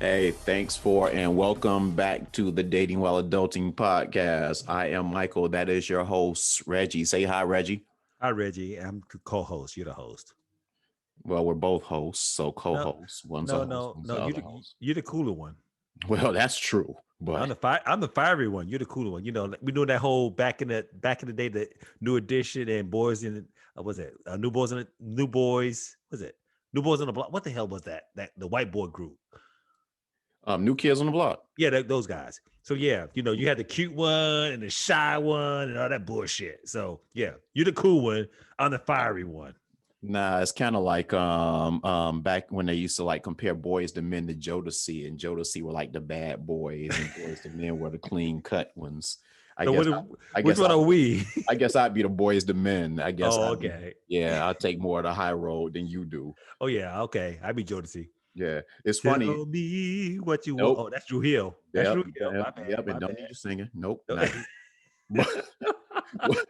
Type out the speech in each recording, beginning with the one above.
Hey, thanks for and welcome back to the Dating While Adulting podcast. I am Michael. That is your host, Reggie. Say hi, Reggie. Hi, Reggie. I'm the co-host. You're the host. Well, we're both hosts, so No, co-hosts. One's a no, host, no, one's no. the You other the host. you're the cooler one. Well, that's true, I'm but the fiery one. You're the cooler one. You know, like, we doing that whole back in the day, the New Edition and Boys in was it New Boys? Was it New Boys on the Block? What the hell was that? That the white boy group? New Kids on the Block. Yeah, those guys. So yeah, you had the cute one and the shy one and all that bullshit. So yeah, you're the cool one. I'm the fiery one. Nah, it's kind of like back when they used to like compare Boys to Men to Jodeci, and Jodeci were like the bad boys, and Boys to Men were the clean cut ones. I So guess I which guess one I are we? I guess I'd be the Boys to Men. I guess Oh, I'd be, okay. yeah, I'll take more of the high road than you do. Oh yeah, okay. I be Jodeci. Yeah, it's funny. Tell me what you want. Nope. Oh, that's Drew Hill. That's Yep. Drew Hill. Yep. My bad. Yep. And My don't need bad. you singing. Nope. No- Not you. But,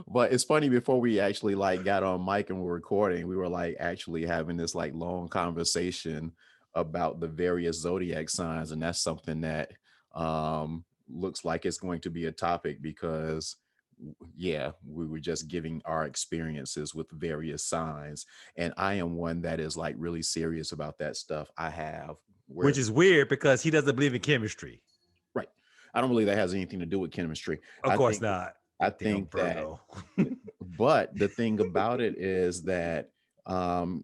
but it's funny. Before we actually like got on mic and we're recording, we were like actually having this like long conversation about the various zodiac signs, and that's something that looks like it's going to be a topic because yeah, we were just giving our experiences with various signs, and I am one that is like really serious about that stuff. I have Which whereas is weird because he doesn't believe in chemistry. right. I don't believe that has anything to do with chemistry. Of I course think not. I That damn think that Virgo. but the thing about it is that I'm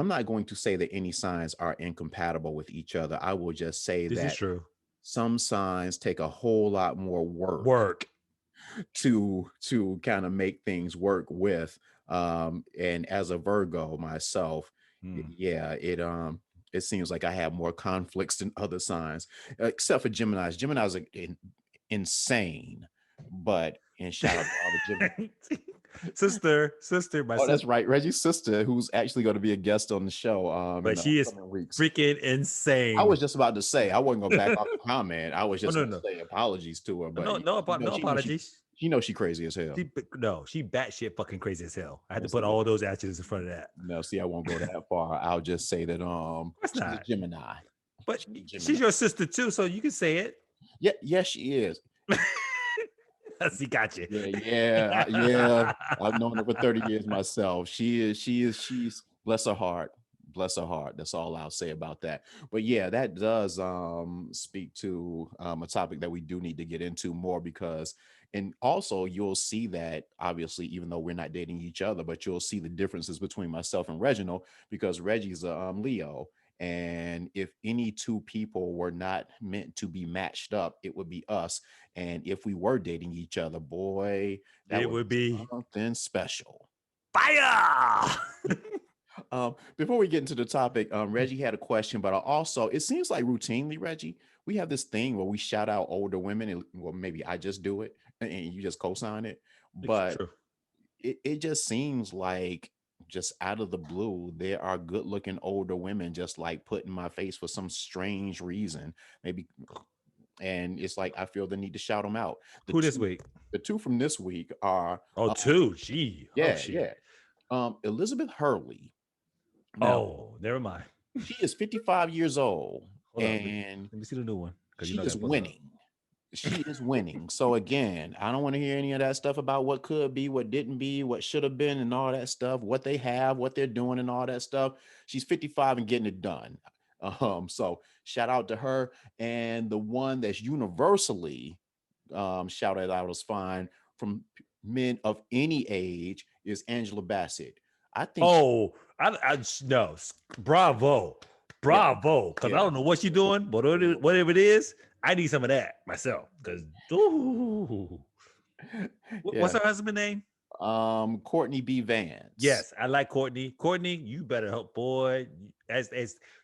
not going to say that any signs are incompatible with each other. I will just say This is that true. some signs take a whole lot more work Work. to kind of make things work with. And as a Virgo myself, Hmm. yeah, it seems like I have more conflicts than other signs, except for Gemini's. Gemini's are insane, but and shout out to all the Gemini. sister, my Oh, sister. that's right, Reggie's sister, who's actually going to be a guest on the show in But the she is upcoming weeks. freaking I insane. was just about to say I wasn't going to back off the comment. I was Oh just no, going to no. say apologies to her, but No, no, no she apologies. she knows she crazy as hell. She batshit fucking crazy as hell. I had Well, to put see, all those attributes in front of that. no, see, I won't go that far. I'll just say that Of course she's a not. Gemini. But She's a Gemini. she's your sister too, so you can say it. Yeah, yes, she is. She got you. Yeah. I've known her for 30 years myself. She's bless her heart. Bless her heart. That's all I'll say about that. But yeah, that does speak to a topic that we do need to get into more because and also you'll see that obviously even though we're not dating each other, but you'll see the differences between myself and Reginald because Reggie's a Leo. And if any two people were not meant to be matched up, it would be us. And if we were dating each other, boy, that It would would be be something special. fire. Before we get into the topic, Reggie had a question, but also it seems like routinely, Reggie, we have this thing where we shout out older women, and well, maybe I just do it and you just co-sign it, It's but true. it just seems like just out of the blue, there are good-looking older women just like put in my face for some strange reason. Maybe and it's like I feel the need to shout them out. The Who this two, week? the two from this week are, Oh, two. Gee. Oh yeah, shit. yeah, Elizabeth Hurley. Now Oh, never mind. she is 55 years old, Hold up. and Let me see the new one. Because she I is gotta pull it up. winning. She is winning. So again, I don't want to hear any of that stuff about what could be, what didn't be, what should have been, and all that stuff. What they have, what they're doing, and all that stuff. She's 55 and getting it done. So shout out to her. And the one that's universally shouted out as fine from men of any age is Angela Bassett. I think she, Oh, I no. Bravo. yeah, Bravo. Because I yeah, don't know what she's doing, but whatever it is, I need some of that myself. Because what's yeah. her husband name? Courtney B. Vance. Yes, I like Courtney. Courtney, you better help, boy. As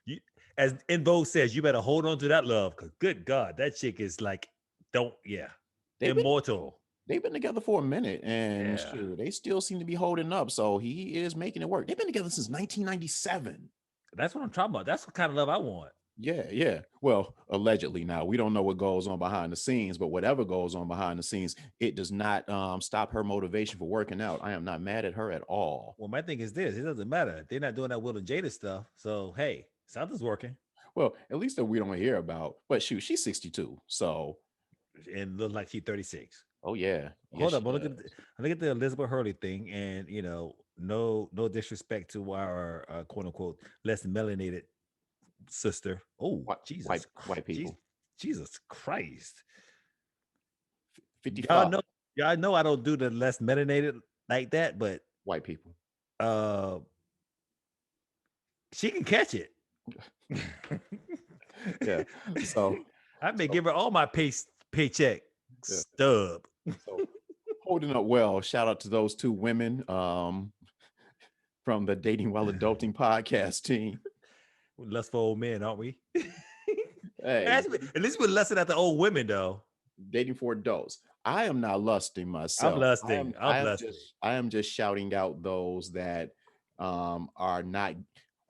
you as In Vogue says, you better hold on to that love. Cause good God, that chick is like, don't They've been immortal. they've been together for a minute, and Yeah, shoot, they still seem to be holding up. So he is making it work. They've been together since 1997. that's what I'm talking about. That's the kind of love I want. Yeah, yeah. Well, allegedly now. We don't know what goes on behind the scenes, but whatever goes on behind the scenes, it does not stop her motivation for working out. I am not mad at her at all. Well, my thing is this: it doesn't matter. They're not doing that Will and Jada stuff. So hey, something's working, Well, at least that we don't hear about. But shoot, she's 62. So, and look like she's 36. oh yeah. Yes, Hold she up, but look at does. the Elizabeth Hurley thing, and no disrespect to our quote unquote less melanated sister. Oh, White people. Jesus Christ! y'all 55 know y'all know I don't do the less melanated like that, but white people. uh, she can catch it. Yeah. So, I may so give her all my paycheck yeah. stub. So holding up well. Shout out to those two women from the Dating While Adulting podcast team. We're lustful old men, aren't we? Hey, At least we're lusting at the old women, though. dating for adults. I am not lusting I'm myself. lusting. I'm lusting. I am just shouting out those that are not,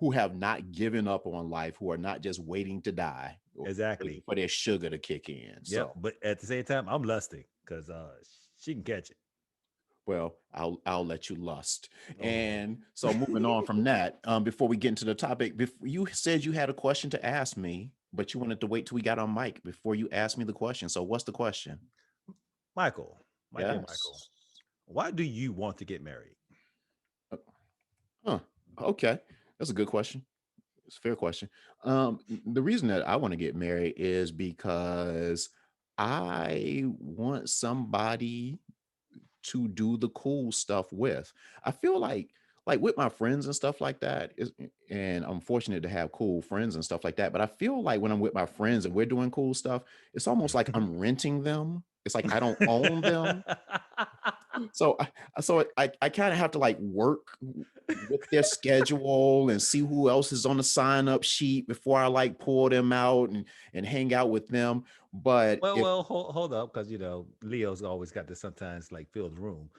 who have not given up on life, who are not just waiting to die, waiting Exactly. for their sugar to kick in. Yep. So, But at the same time, I'm lusting because she can catch it. well, I'll let you lust. Oh, And so moving on from that, before we get into the topic, you said you had a question to ask me, but you wanted to wait till we got on mic before you asked me the question. So what's the question? Michael, my dear Michael, Yes. why do you want to get married? Uh, Huh. Okay. That's a good question. It's a fair question. The reason that I want to get married is because I want somebody to do the cool stuff with. I feel like with my friends and stuff like that and I'm fortunate to have cool friends and stuff like that, but I feel like when I'm with my friends and we're doing cool stuff, it's almost like I'm renting them. It's like I don't own them. So I kind of have to like work with their schedule and see who else is on the sign up sheet before I like pull them out and hang out with them. But well, if hold up, because Leo's always got to sometimes like fill the room.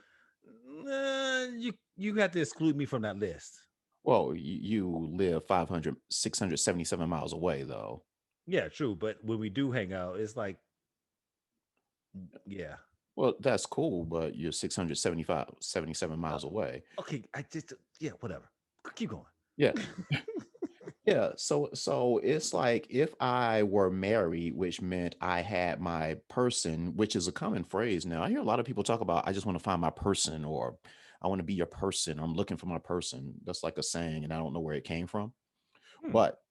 You have to exclude me from that list. well, you live 500, 677 miles away though. Yeah, true. But when we do hang out, it's like, yeah. Well, that's cool, but you're 675, 77 Uh, miles away. okay, I just yeah, whatever. Keep going. Yeah. Yeah, so it's like if I were married, which meant I had my person, which is a common phrase now. I hear a lot of people talk about I just want to find my person or I want to be your person. I'm looking for my person. That's like a saying, and I don't know where it came from. Hmm. But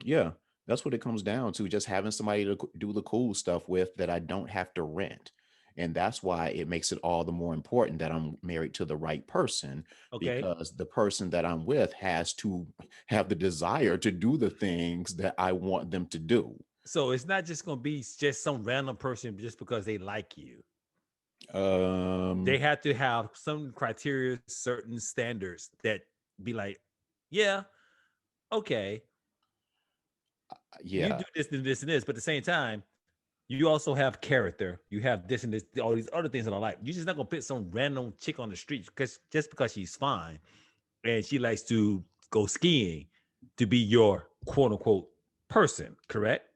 yeah, that's what it comes down to, just having somebody to do the cool stuff with that I don't have to rent. And that's why it makes it all the more important that I'm married to the right person, Okay. because the person that I'm with has to have the desire to do the things that I want them to do. So it's not just gonna be just some random person just because they like you. They Um, have to have some criteria, certain standards that be like, yeah, okay, you yeah. do this and this and this, but at the same time, you also have character. You have this and this, all these other things in our life. You're just not gonna put some random chick on the street because just because she's fine and she likes to go skiing to be your quote unquote person, correct?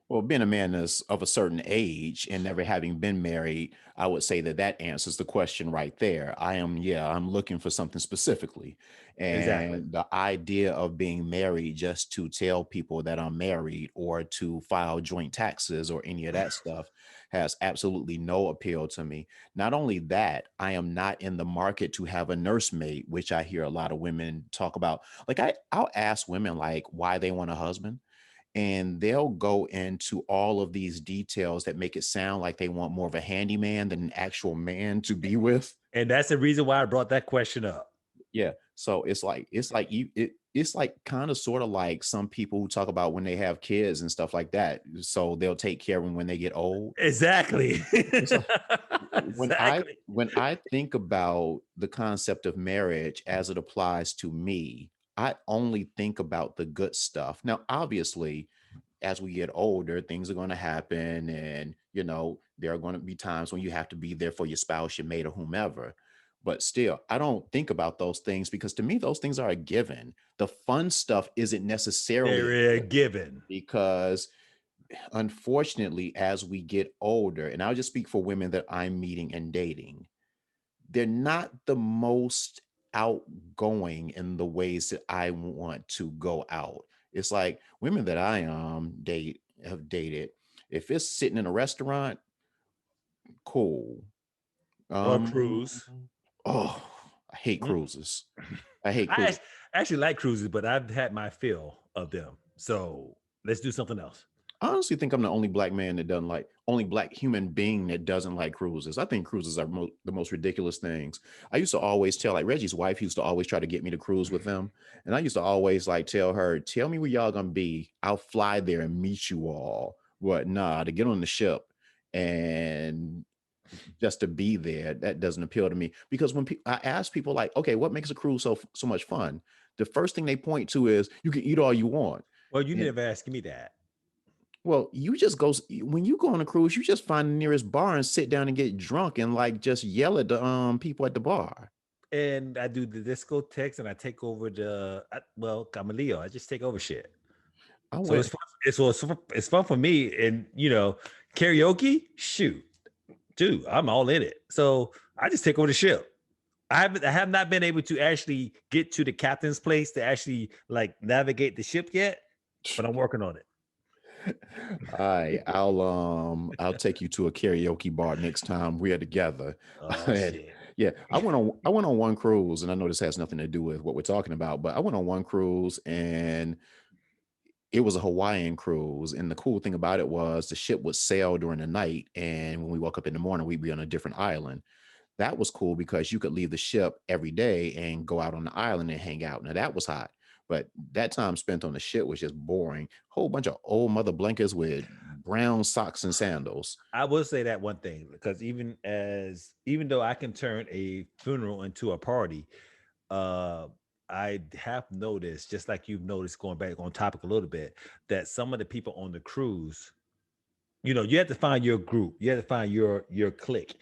Well, being a man is of a certain age and never having been married, I would say that that answers the question right there. I'm looking for something specifically. Exactly. And the idea of being married just to tell people that I'm married or to file joint taxes or any of that stuff has absolutely no appeal to me. Not only that, I am not in the market to have a nursemaid, which I hear a lot of women talk about. Like I'll ask women like why they want a husband and they'll go into all of these details that make it sound like they want more of a handyman than an actual man to be with. And that's the reason why I brought that question up. Yeah. So it's like kind of sort of like some people who talk about when they have kids and stuff like that. So they'll take care of them when they get old. Exactly. It's like Exactly. when I think about the concept of marriage as it applies to me, I only think about the good stuff. Now, obviously, as we get older, things are going to happen, and there are going to be times when you have to be there for your spouse, your mate, or whomever. But still, I don't think about those things because to me, those things are a given. The fun stuff isn't necessarily a They're a given given. because unfortunately, as we get older, and I'll just speak for women that I'm meeting and dating, they're not the most outgoing in the ways that I want to go out. It's like women that I have dated. If it's sitting in a restaurant, cool. Or Um, cruise. oh, I hate Mm. cruises. I hate I cruises. actually like cruises, but I've had my fill of them. So let's do something else. I honestly think I'm the only black man that doesn't like, only black human being that doesn't like cruises. I think cruises are the most ridiculous things. I used to always tell, like Reggie's wife used to always try to get me to cruise with them. And I used to always like tell her, tell me where y'all gonna be. I'll fly there and meet you all. But nah, to get on the ship and just to be there, that doesn't appeal to me. Because when I ask people like, okay, what makes a cruise so much fun? The first thing they point to is you can eat all you want. Well, you never asked me that. Well, you just go when you go on a cruise, you just find the nearest bar and sit down and get drunk and like just yell at the people at the bar. And I do the discotheques and I take over well, I'm a Leo. I just take over shit. I So went it's fun for me. And karaoke, shoot, dude, I'm all in it. So I just take over the ship. I have not been able to actually get to the captain's place to actually like navigate the ship yet, but I'm working on it. all right, I'll take you to a karaoke bar next time we're together. Oh And shit. yeah, I went on one cruise, and I know this has nothing to do with what we're talking about, but I went on one cruise and it was a Hawaiian cruise. And the cool thing about it was the ship would sail during the night, and when we woke up in the morning, we'd be on a different island. That was cool because you could leave the ship every day and go out on the island and hang out. Now that was hot, but that time spent on the ship was just boring. Whole bunch of old mother blankets with brown socks and sandals. I will say that one thing because even though I can turn a funeral into a party, uh I have noticed, just like you've noticed, going back on topic a little bit, that some of the people on the cruise, you have to find your group, you have to find your clique.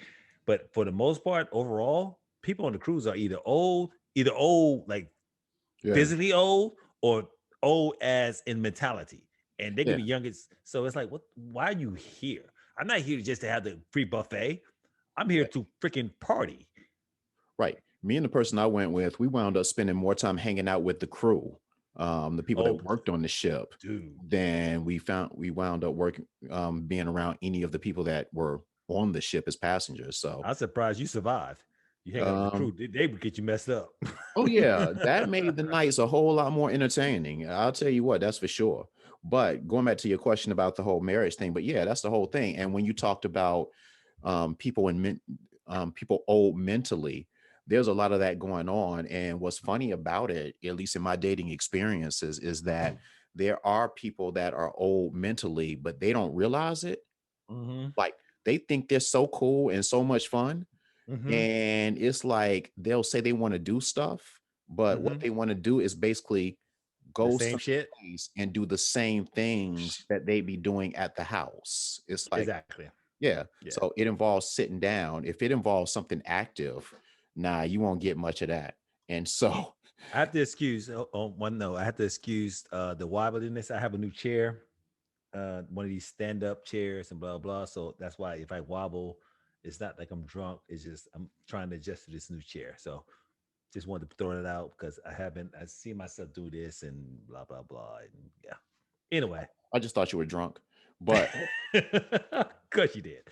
But for the most part, overall, people on the cruise are either old like Yeah, physically old, or old as in mentality. And they could yeah, be youngest. So it's like, why are you here? I'm not here just to have the free buffet. I'm here yeah. to freaking party. Right. Me and the person I went with, we wound up spending more time hanging out with the crew, the people Oh, that worked on the ship, dude. than we wound up working, being around any of the people that were on the ship as passengers. So I'm surprised you survived. You hang out with the crew, um, they would get you messed up. oh yeah, that made the nights a whole lot more entertaining. I'll tell you what, that's for sure. But going back to your question about the whole marriage thing, but yeah, that's the whole thing. And when you talked about people people old mentally, there's a lot of that going on. And what's funny about it, at least in my dating experiences, is that there are people that are old mentally, but they don't realize it. Hmm. Like they think they're so cool and so much fun, Hmm. and it's like they'll say they want to do stuff, but what Hmm. they want to do is basically The go same shit. someplace and do the same things that they be doing at the house. It's like, Exactly. yeah. Yeah. So it involves sitting down. If it involves something active, nah, you won't get much of that. And so, I have to excuse on one note. I have to excuse the wobbliness. I have a new chair, one of these stand-up chairs and blah blah. So that's why if I wobble, it's not like I'm drunk. It's just I'm trying to adjust to this new chair. So just wanted to throw it out because I see myself do this and blah blah blah. And yeah. Anyway. I just thought you were drunk, but Cause you did.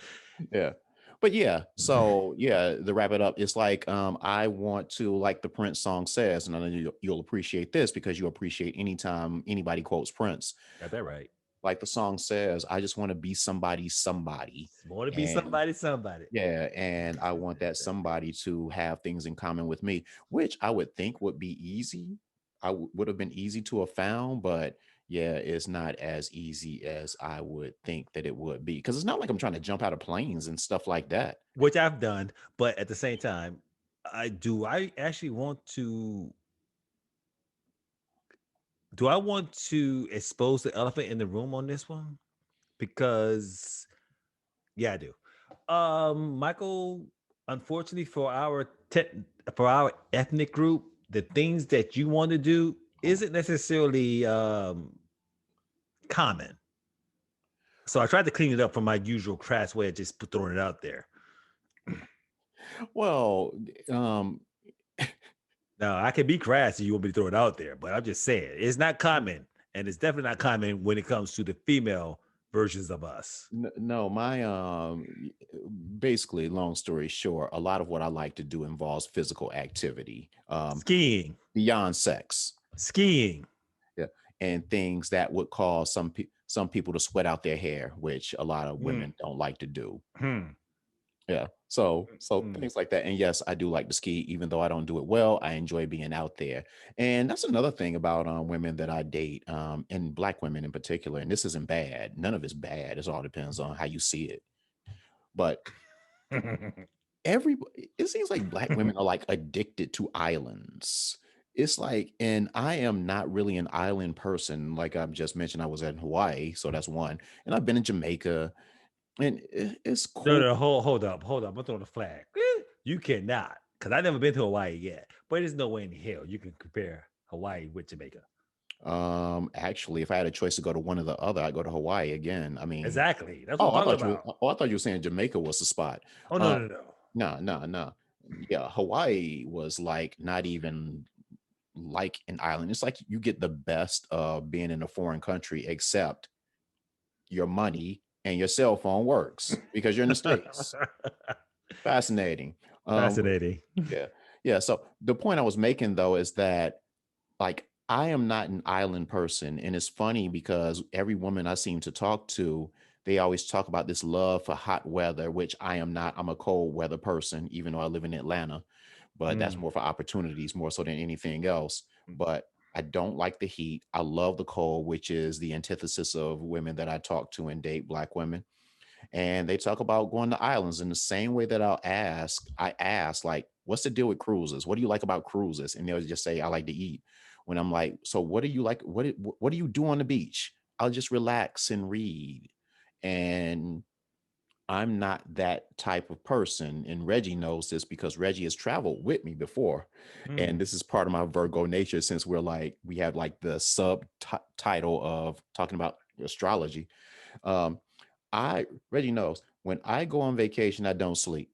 yeah. But yeah, so yeah, to wrap it up, it's like I want to, like the Prince song says, and I know you'll appreciate this because you appreciate anytime anybody quotes Prince. Got that right. Like the song says, I just want to be somebody. Want to be And somebody, somebody. yeah, and I want that somebody to have things in common with me, which I would think would be easy. Would have been easy to have found, but yeah, it's not as easy as I would think that it would be. Because it's not like I'm trying to jump out of planes and stuff like that. Which I've done, but at the same time, I actually want to do I want to expose the elephant in the room on this one? Because yeah, I do. Michael, unfortunately for our te- for our ethnic group, the things that you want to do isn't necessarily common. So I tried to clean it up from my usual crass way of just throwing it out there. Well, um, Now I can be crass if you want me to throw it out there, but I'm just saying it's not common, and it's definitely not common when it comes to the female versions of us. no, my basically, long story short, a lot of what I like to do involves physical activity, Skiing, beyond sex. skiing. Yeah, and things that would cause some people to sweat out their hair, which a lot of Hmm. women don't like to do. Hmm. Yeah. So Hmm. things like that. And yes, I do like to ski, even though I don't do it well. I enjoy being out there. And that's another thing about women that I date, and black women in particular. And this isn't bad. None of it's bad. It all depends on how you see it. But every it seems like black women are like addicted to islands. It's like, and I am not really an island person. Like I've just mentioned, I was in Hawaii, so that's one. And I've been in Jamaica, and it's No, cool. no, hold on. I'm gonna throw the flag. You cannot, because I've never been to Hawaii yet. But there's no way in hell you can compare Hawaii with Jamaica. Actually, if I had a choice to go to one or the other, I'd go to Hawaii again. I mean, Exactly. That's what oh, I'm talking about. I thought you were saying Jamaica was the spot. Oh no, Uh, no, no. no, no, no. Yeah, Hawaii was like not even like an island. It's like you get the best of being in a foreign country, except your money and your cell phone works because you're in the States. Fascinating. Um, Fascinating. yeah, yeah. So the point I was making though is that like I am not an island person, and it's funny because every woman I seem to talk to, they always talk about this love for hot weather, which I am not. I'm a cold weather person, even though I live in Atlanta, but that's Mm. more for opportunities more so than anything else. But I don't like the heat. I love the cold, which is the antithesis of women that I talk to and date, black women. And they talk about going to islands in the same way that I ask, like, what's the deal with cruises? What do you like about cruises? And they'll just say, I like to eat. When I'm like, so what do you like? What do you do on the beach? I'll just relax and read. And I'm not that type of person. And Reggie knows this because Reggie has traveled with me before. And Mm. this is part of my Virgo nature since we have like the subtitle of talking about astrology. Um, Reggie knows when I go on vacation, I don't sleep.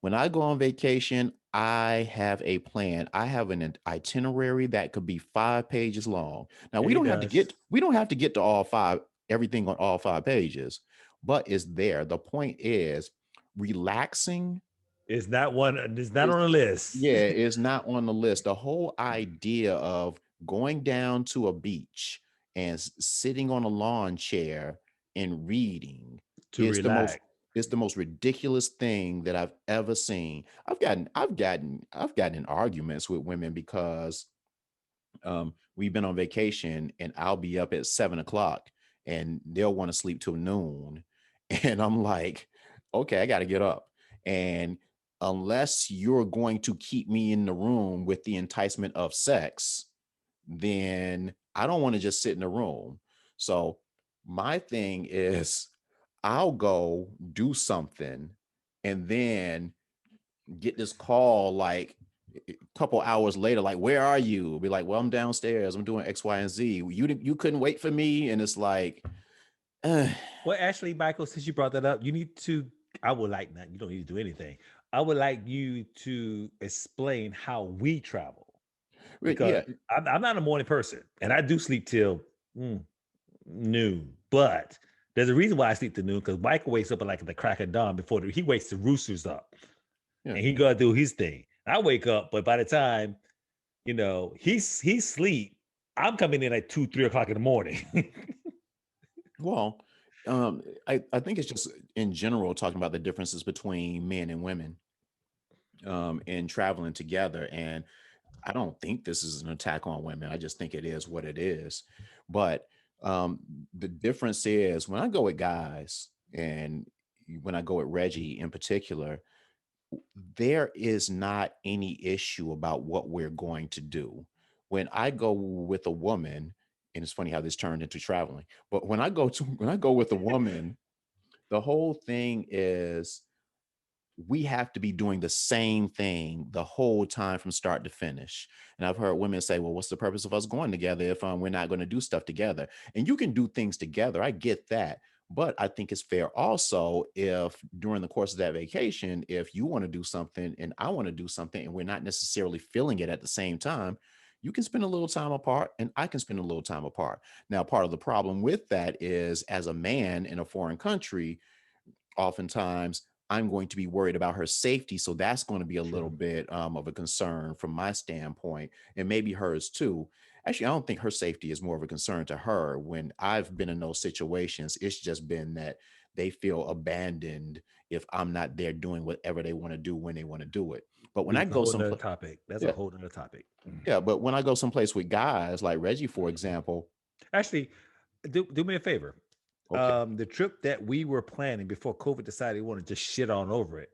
When I go on vacation, I have a plan. I have an itinerary that could be 5 pages long. Now Yeah, he does. we don't have to get to all five, everything on all 5 pages, but it's there. The point is relaxing It's not one. It's not is on the list. yeah, it's not on the list. The whole idea of going down to a beach and sitting on a lawn chair and reading To is relax. the most ridiculous thing that I've ever seen. I've gotten in arguments with women because we've been on vacation and I'll be up at 7 o'clock and they'll want to sleep till noon. And I'm like, okay, I got to get up. And unless you're going to keep me in the room with the enticement of sex, then I don't want to just sit in the room. So my thing is, I'll go do something and then get this call like a couple hours later, like, where are you? Be like, well, I'm downstairs. I'm doing X, Y, and Z. You couldn't wait for me. And it's like, uh, Well, actually, Michael, since you brought that up, you need to. I would like not. You don't need to do anything. I would like you to explain how we travel because yeah, I'm not a morning person, and I do sleep till mm, noon. But there's a reason why I sleep till noon because Michael wakes up at like the crack of dawn before he wakes the roosters up, yeah. and he gotta do his thing. I wake up, but by the time he's sleep, I'm coming in at 2, 3 o'clock in the morning. Well, I think it's just in general talking about the differences between men and women in traveling together. And I don't think this is an attack on women. I just think it is what it is. But um, the difference is when I go with guys and when I go with Reggie in particular, there is not any issue about what we're going to do. When I go with a woman, and it's funny how this turned into traveling, but when I go with a woman, the whole thing is we have to be doing the same thing the whole time from start to finish. And I've heard women say, well, what's the purpose of us going together if we're not going to do stuff together? And you can do things together. I get that. But I think it's fair also if during the course of that vacation, if you want to do something and I want to do something and we're not necessarily feeling it at the same time, you can spend a little time apart and I can spend a little time apart. Now, part of the problem with that is as a man in a foreign country, oftentimes I'm going to be worried about her safety. So that's going to be a little True. bit of a concern from my standpoint, and maybe hers too. Actually, I don't think her safety is more of a concern to her. When I've been in those situations, it's just been that they feel abandoned if I'm not there doing whatever they want to do when they want to do it. But when I It's a go whole nother someplace, topic. That's a yeah, whole nother topic. yeah, but when I go someplace with guys like Reggie, for example, Actually, do me a favor. okay, The trip that we were planning before COVID decided he wanted to just shit on over it.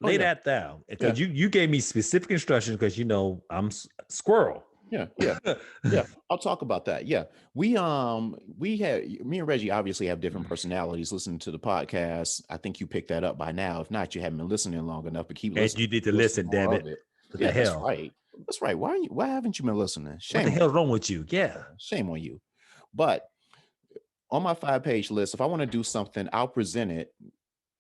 oh Lay yeah, that down yeah, because you gave me specific instructions because I'm squirrel. yeah, yeah. Yeah, I'll talk about that. Yeah. We had me and Reggie obviously have different personalities. Listening to the podcast, I think you picked that up by now. If not, you haven't been listening long enough, but keep And listening. you need to Listen listen, damn more it. of it. What the Yeah, that's hell? right. That's right. Why haven't you been listening? What the Shame on hell's you. wrong with you? Yeah. Shame on you. But on my 5-page list, if I want to do something, I'll present it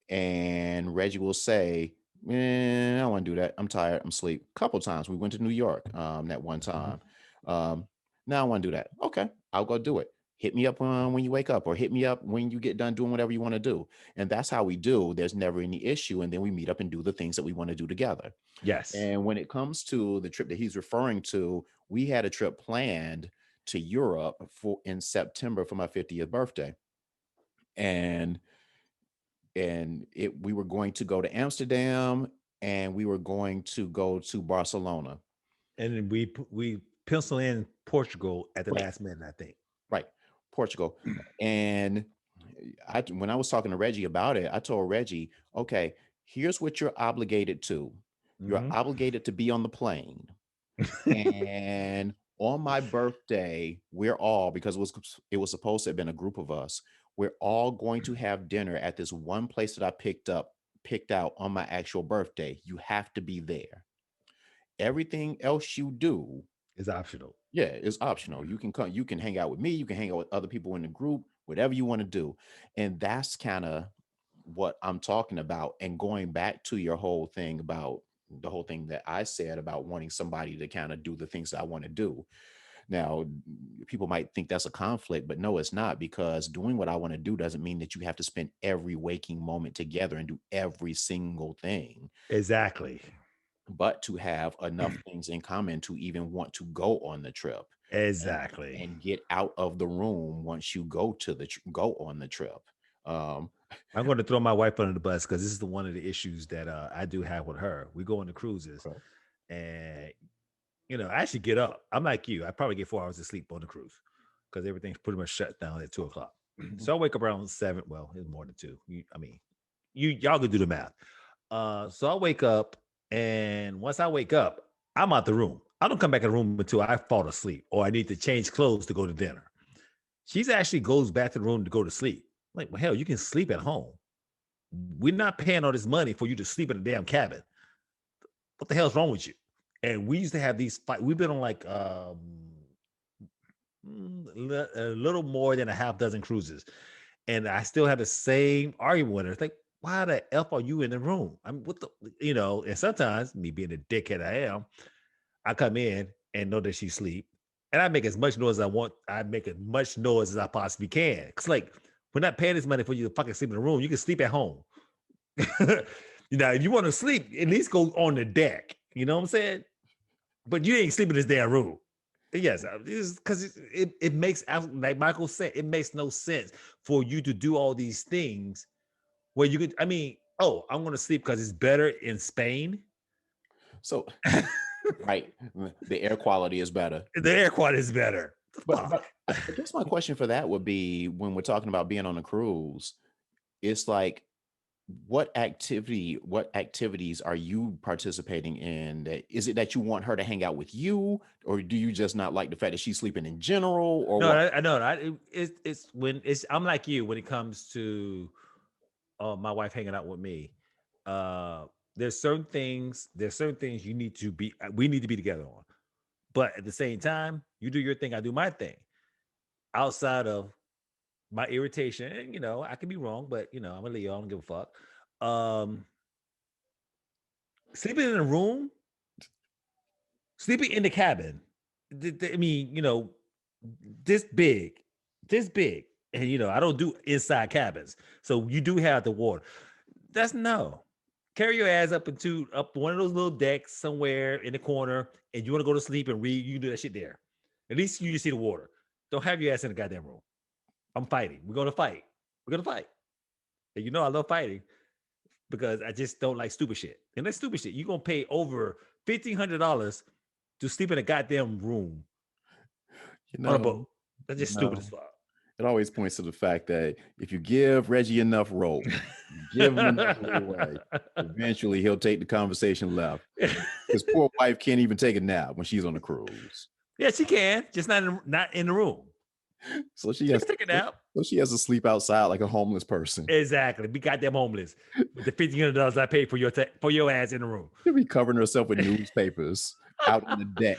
and Reggie will say, I don't want to do that. I'm tired. I'm asleep. A couple times we went to New York that one Mhm. time. Now I want to do that. Okay, I'll go do it. Hit me up when you wake up or hit me up when you get done doing whatever you want to do. And that's how we do. There's never any issue. And then we meet up and do the things that we want to do together. Yes. And when it comes to the trip that he's referring to, we had a trip planned to Europe for in September for my 50th birthday. And we were going to go to Amsterdam and we were going to go to Barcelona. And then we pencil in Portugal at the Right, last minute, I think. right, Portugal. And when I was talking to Reggie about it, I told Reggie, okay, here's what you're obligated to. You're Hmm. obligated to be on the plane. And on my birthday, we're all, because it was supposed to have been a group of us, we're all going to have dinner at this one place that I picked out on my actual birthday. You have to be there. Everything else you do, Is optional. yeah, is optional. You can come, you can hang out with me, you can hang out with other people in the group, whatever you want to do. And that's kind of what I'm talking about. And going back to your whole thing about the whole thing that I said about wanting somebody to kind of do the things that I want to do. Now, people might think that's a conflict, but no, it's not, because doing what I want to do doesn't mean that you have to spend every waking moment together and do every single thing, Exactly. but to have enough things in common to even want to go on the trip and Exactly. get out of the room once you go to go on the trip. Um, I'm going to throw my wife under the bus because this is the one of the issues that I do have with her. We go on the cruises, okay. and I actually get up. I'm like you. I probably get 4 hours of sleep on the cruise because everything's pretty much shut down at 2 o'clock. Mhm. So I wake up around 7. Well, it's more than two. I mean, y'all can do the math. So I wake up, and once I wake up, I'm out the room. I don't come back in the room until I fall asleep or I need to change clothes to go to dinner. She's actually goes back to the room to go to sleep. Like, well, hell, you can sleep at home. We're not paying all this money for you to sleep in a damn cabin. What the hell's wrong with you? And we used to have these fight. We've been on like a little more than a half dozen cruises, and I still have the same argument with her. It's like, why the f are you in the room? I'm what the And sometimes me being the dickhead I am, I come in and know that she's asleep, and I make as much noise as I want. I make as much noise as I possibly can. It's like we're not paying this money for you to fucking sleep in the room. You can sleep at home. If you want to sleep, at least go on the deck. You know what I'm saying? But you ain't sleeping in this damn room. Yes, because it makes, like Michael said, it makes no sense for you to do all these things where you could. I mean, oh, I'm going to sleep because it's better in Spain. So, right, the air quality is better. The air quality is better. The But fuck. I guess my question for that would be, when we're talking about being on a cruise, it's like, what activities are you participating in? That is it that you want her to hang out with you, or do you just not like the fact that she's sleeping in general, or No, what? I know. It's when it's. I'm like you when it comes to my wife hanging out with me. uh there's certain things, we need to be together on. But at the same time, you do your thing, I do my thing. Outside of my irritation, and I can be wrong, but I'm gonna let y'all, I don't give a fuck. Um Sleeping in a room, sleeping in the cabin. I mean, this big, this big. And I don't do inside cabins. So you do have the water. That's no. Carry your ass up one of those little decks somewhere in the corner, and you want to go to sleep and read, you can do that shit there. At least you see the water. Don't have your ass in the goddamn room. I'm fighting. We're gonna fight. We're gonna fight. And I love fighting because I just don't like stupid shit. And that's stupid shit. You're gonna pay over $1,500 to sleep in a goddamn room You on a know, boat. That's you just stupid as know, fuck. it always points to the fact that if you give Reggie enough rope, give him enough leeway, eventually he'll take the conversation left. His poor wife can't even take a nap when she's on a cruise. Yeah, she can, just not in the room. So she She has can take a nap. so she has to sleep outside like a homeless person. Exactly. Be goddamn homeless with the $1,500 I paid for your ass in the room. She'll be covering herself with newspapers out on the deck.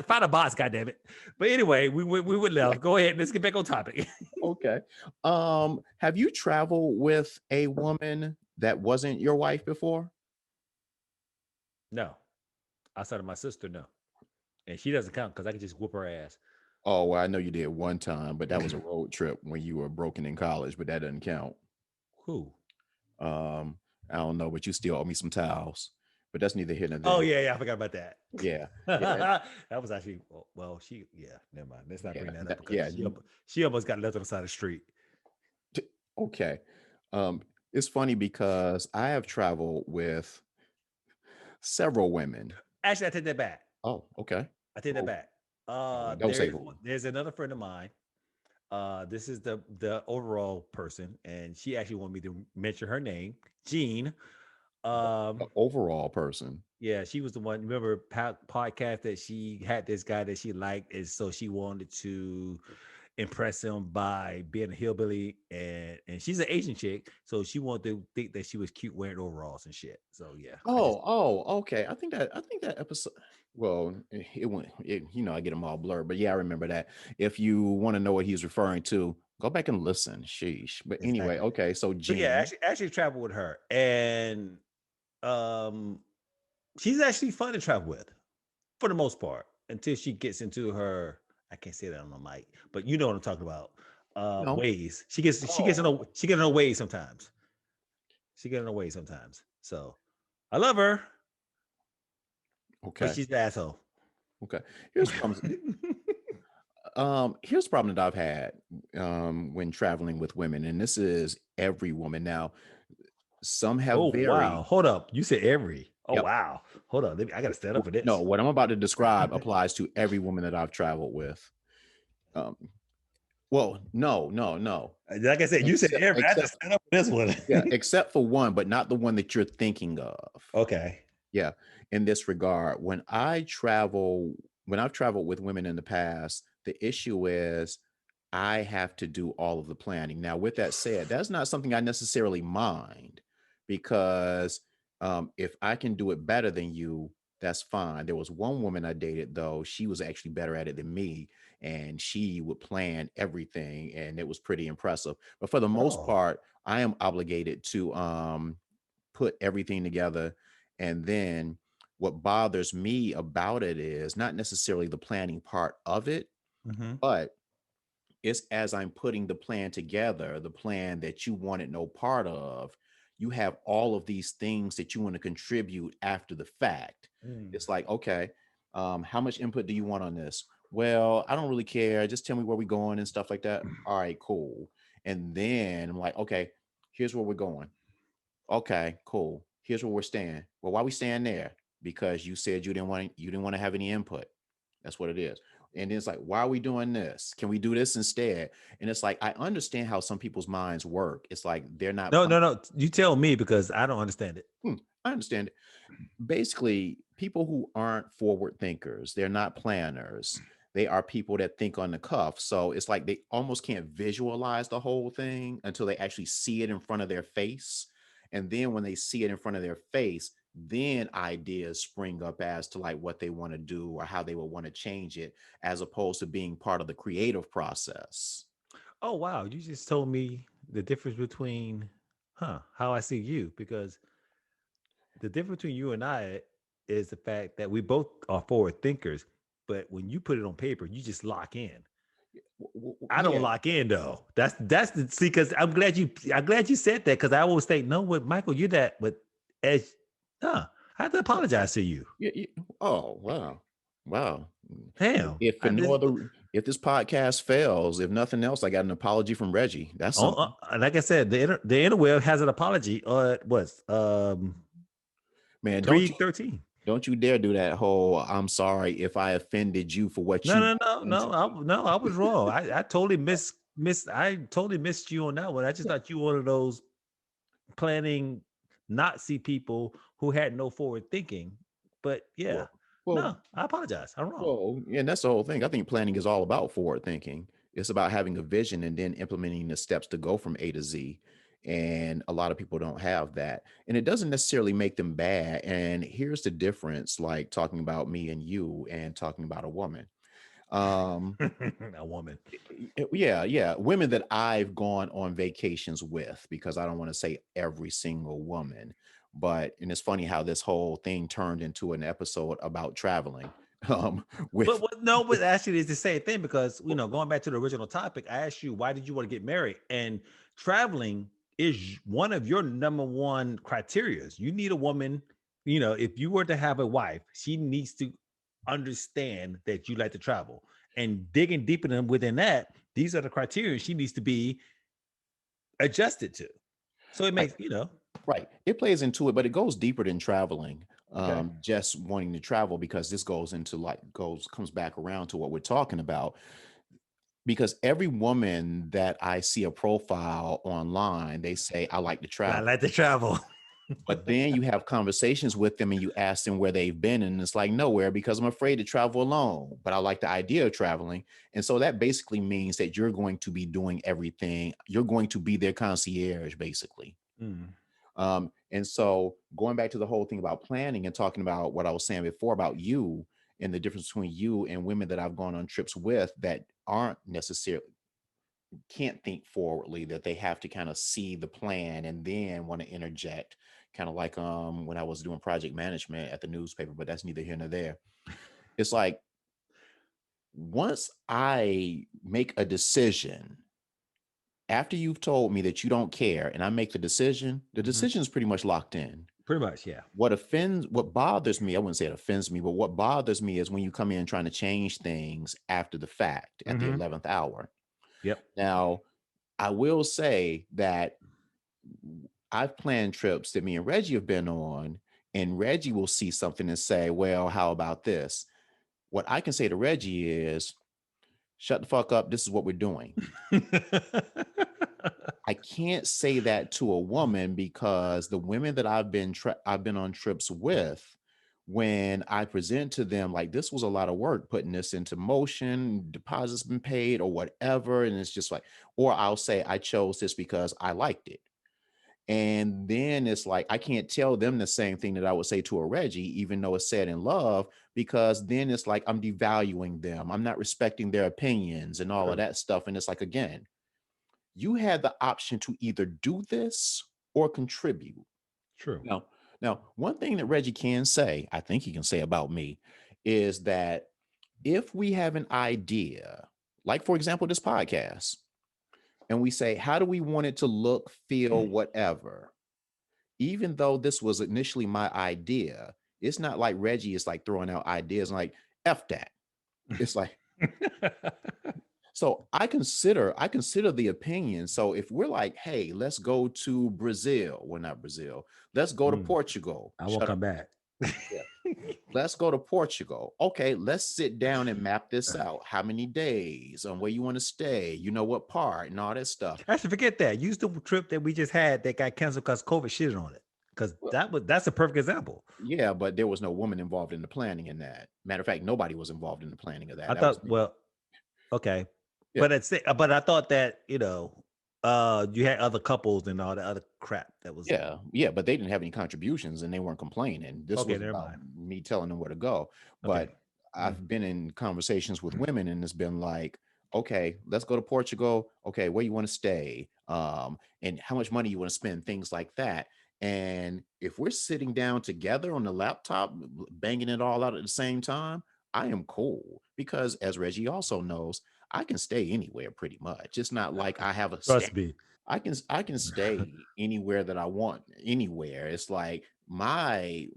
Find a boss, goddamn it. But anyway, we would left. Go ahead. Let's get back on topic. Okay. Have you traveled with a woman that wasn't your wife before? No, outside of my sister, no, and she doesn't count because I can just whoop her ass. Oh, well, I know you did one time, but that was a road trip when you were broken in college, but that doesn't count. Who? I don't know, but you still owe me some towels. But that's neither here nor Oh there. yeah, I forgot about that. Yeah. That was actually never mind. Let's not bring that up because she almost got left on the side of the street. Okay. It's funny because I have traveled with several women. Actually, I take that back. Oh, okay. I take that back. Don't say who. There's another friend of mine. This is the overall person, and she actually wanted me to mention her name, Jean. The overall person. Yeah, she was the one. Remember podcast that she had this guy that she liked, and so she wanted to impress him by being a hillbilly, and she's an Asian chick, so she wanted to think that she was cute wearing overalls and shit. So yeah. Okay. I think that episode. Well, it went. I get them all blurred, but yeah, I remember that. If you want to know what he's referring to, go back and listen. Sheesh. But anyway, Exactly. okay. So So Jean. yeah, actually travel with her, and she's actually fun to travel with, for the most part, until she gets into her. I can't say that on the mic, but you know what I'm talking about. No. Ways. She gets in her ways sometimes. She gets in her ways sometimes. So I love her, Okay. but she's an asshole. Okay. Here's here's a problem that I've had when traveling with women, and this is every woman. Now, some have Oh very. wow! Hold up, you said every. Oh Yep. wow! Hold on, I gotta stand up for this. No, what I'm about to describe applies to every woman that I've traveled with. Well, no. Like I said, you said every. I just stand up for this one. Yeah, except for one, but not the one that you're thinking of. Okay. Yeah. In this regard, when I've traveled with women in the past, the issue is I have to do all of the planning. Now, with that said, that's not something I necessarily mind because if I can do it better than you, that's fine. There was one woman I dated, though, she was actually better at it than me, and she would plan everything, and it was pretty impressive. But for the most part, I am obligated to put everything together. And then what bothers me about it is not necessarily the planning part of it, but it's as I'm putting the plan together, the plan that you wanted no part of, you have all of these things that you want to contribute after the fact. It's like, okay, how much input do you want on this? Well, I don't really care. Just tell me where we're going and stuff like that. All right, cool. And then I'm like, okay, here's where we're going. Okay, cool. Here's where we're staying. Well, why we staying there? Because you said you didn't want to have any input. That's what it is. And then it's like, why are we doing this? Can we do this instead? And it's like, I understand how some people's minds work. It's like they're not. No. You tell me because I don't understand it. I understand it. Basically, people who aren't forward thinkers, they're not planners. They are people that think on the cuff. So it's like they almost can't visualize the whole thing until they actually see it in front of their face. And then when they see it in front of their face, then ideas spring up as to like what they want to do or how they will want to change it, as opposed to being part of the creative process. Oh wow, you just told me the difference between how I see you, because the difference between you and I is the fact that we both are forward thinkers, but when you put it on paper, you just lock in. I don't Yeah. lock in though. That's the see, because I'm glad you said that, because I always think, no, what Michael, you're that, but as I have to apologize to you. Yeah, yeah. Oh, wow. Wow. Damn. If for no other, if this podcast fails, if nothing else, I got an apology from Reggie. That's something. Like I said, the interweb has an apology. It was Man, 313. don't you dare do that whole I'm sorry if I offended you for what No, you no, no, into. no. I was wrong. I totally I totally missed you on that one. I just thought you were one of those planning Nazi people who had no forward thinking. But yeah, Well, well, no, I apologize. I'm wrong. well, yeah, and that's the whole thing. I think planning is all about forward thinking. It's about having a vision and then implementing the steps to go from A to Z. And a lot of people don't have that. And it doesn't necessarily make them bad. And here's the difference, like talking about me and you and talking about a woman. Um, A woman. yeah, yeah. Women that I've gone on vacations with, because I don't want to say every single woman, but and it's funny how this whole thing turned into an episode about traveling. But With what, no, but actually, it's the same thing, because going back to the original topic, I asked you, why did you want to get married? And traveling is one of your number one criterias. You need a woman. If you were to have a wife, she needs to understand that you like to travel. And digging deeper within that, these are the criteria she needs to be adjusted to. So it I, makes. right, it plays into it, but it goes deeper than traveling. Okay. Just wanting to travel, because this goes into like comes back around to what we're talking about. Because every woman that I see a profile online, they say I like to I travel. like to travel. But then you have conversations with them and you ask them where they've been, and it's like nowhere, because I'm afraid to travel alone. But I like the idea of traveling. And so that basically means that you're going to be doing everything. You're going to be their concierge, basically. Mm. And so going back to the whole thing about planning and talking about what I was saying before about you and the difference between you and women that I've gone on trips with that aren't necessarily can't think forwardly, that they have to kind of see the plan and then want to interject, kind of like when I was doing project management at the newspaper, but that's neither here nor there. It's like once I make a decision, after you've told me that you don't care and I make the Mhm. decision is pretty much locked in. Pretty much, yeah. What bothers me, I wouldn't say it offends me, but what bothers me is when you come in trying to change things after the fact at the Hmm. 11th hour. Yep. Now, I will say that I've planned trips that me and Reggie have been on, and Reggie will see something and say, well, how about this? What I can say to Reggie is, shut the fuck up. This is what we're doing. I can't say that to a woman, because the women that I've been on trips with, when I present to them like this was a lot of work putting this into motion, deposits been paid or whatever, and it's just like, or I'll say I chose this because I liked it. And then it's like I can't tell them the same thing that I would say to a Reggie, even though it's said in love, because then it's like I'm devaluing them. I'm not respecting their opinions and all of True. that stuff. And it's like, again, you had the option to either do this or contribute. True. Now, one thing that Reggie can say, I think he can say about me, is that if we have an idea, like for example, this podcast, and we say, how do we want it to look, feel, whatever? Even though this was initially my idea, it's not like Reggie is like throwing out ideas and like, F that. It's like, so I consider the opinion. So if we're like, hey, let's go to Brazil, well, not Brazil, let's go to Mm, Portugal. I won't Shut come up. back. Yeah. Let's go to Portugal. Okay, let's sit down and map this out. How many days on where you want to stay? You know what part and all that stuff. Actually, forget that. Use the trip that we just had that got canceled because COVID shitted on it. Because Well, that's a perfect example. yeah, but there was no woman involved in the planning in that. Matter of fact, nobody was involved in the planning of that. I That was thought, me. well, okay, Yeah. but I thought that You had other couples and all the other crap that was Yeah, but they didn't have any contributions and they weren't complaining. This okay. was Never about mind. me telling them where to go. Okay. But Mm. I've been in conversations with women and it's been like, okay, let's go to Portugal. Okay, where you want to stay? And how much money you want to spend, things like that. And if we're sitting down together on the laptop, banging it all out at the same time, I am cool because as Reggie also knows, I can stay anywhere pretty much. It's not like I have a Trust me. I can stay anywhere that I want, anywhere. It's like my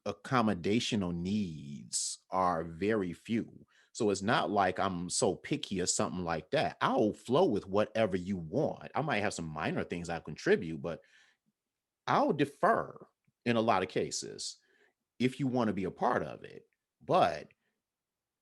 accommodational needs are very few. So it's not like I'm so picky or something like that. I'll flow with whatever you want. I might have some minor things I contribute, but I'll defer in a lot of cases if you want to be a part of it. But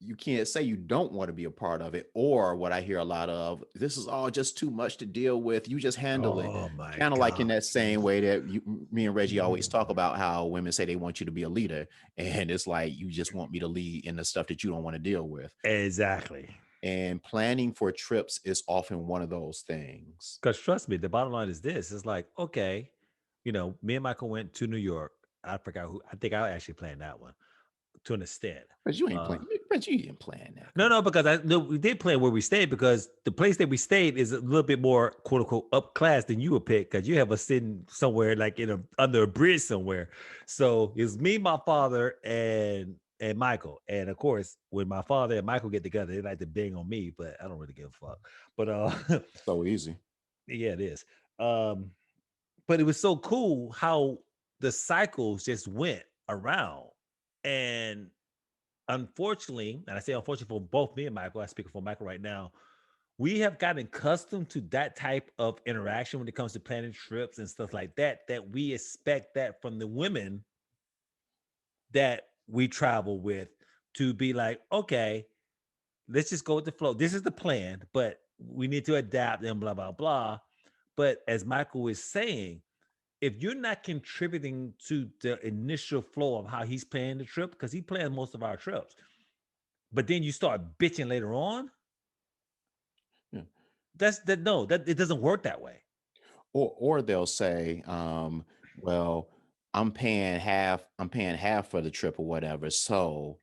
you can't say you don't want to be a part of it, or what I hear a lot of, this is all just too much to deal with, you just handle it. Oh my Kind of like in God. that same way that me and Reggie always talk about how women say they want you to be a leader, and it's like you just want me to lead in the stuff that you don't want to deal with. Exactly. And planning for trips is often one of those things. Because trust me, the bottom line is this: it's like, okay, me and Michael went to New York. I forgot who. I think I actually planned that one to an extent. But you ain't Uh, playing, but you didn't plan that. no, Come no, because I no, we did plan where we stayed because the place that we stayed is a little bit more quote unquote up class than you would pick because you have us sitting somewhere like in a under a bridge somewhere. So it's me, my father, and Michael. And of course, when my father and Michael get together, they like to bang on me, but I don't really give a fuck. But on. So easy. yeah, it is. Um, but it was so cool how the cycles just went around. And unfortunately, and I say unfortunately for both me and Michael, I speak for Michael right now, we have gotten accustomed to that type of interaction when it comes to planning trips and stuff like that, that we expect that from the women that we travel with to be like, okay, let's just go with the flow. This is the plan, but we need to adapt and blah, blah, blah. But as Michael was saying, if you're not contributing to the initial flow of how he's planning the trip, because he planned most of our trips, but then you start bitching later on, Yeah. that's that no, that it doesn't work that way. Or they'll say, well, I'm paying half for the trip or whatever, so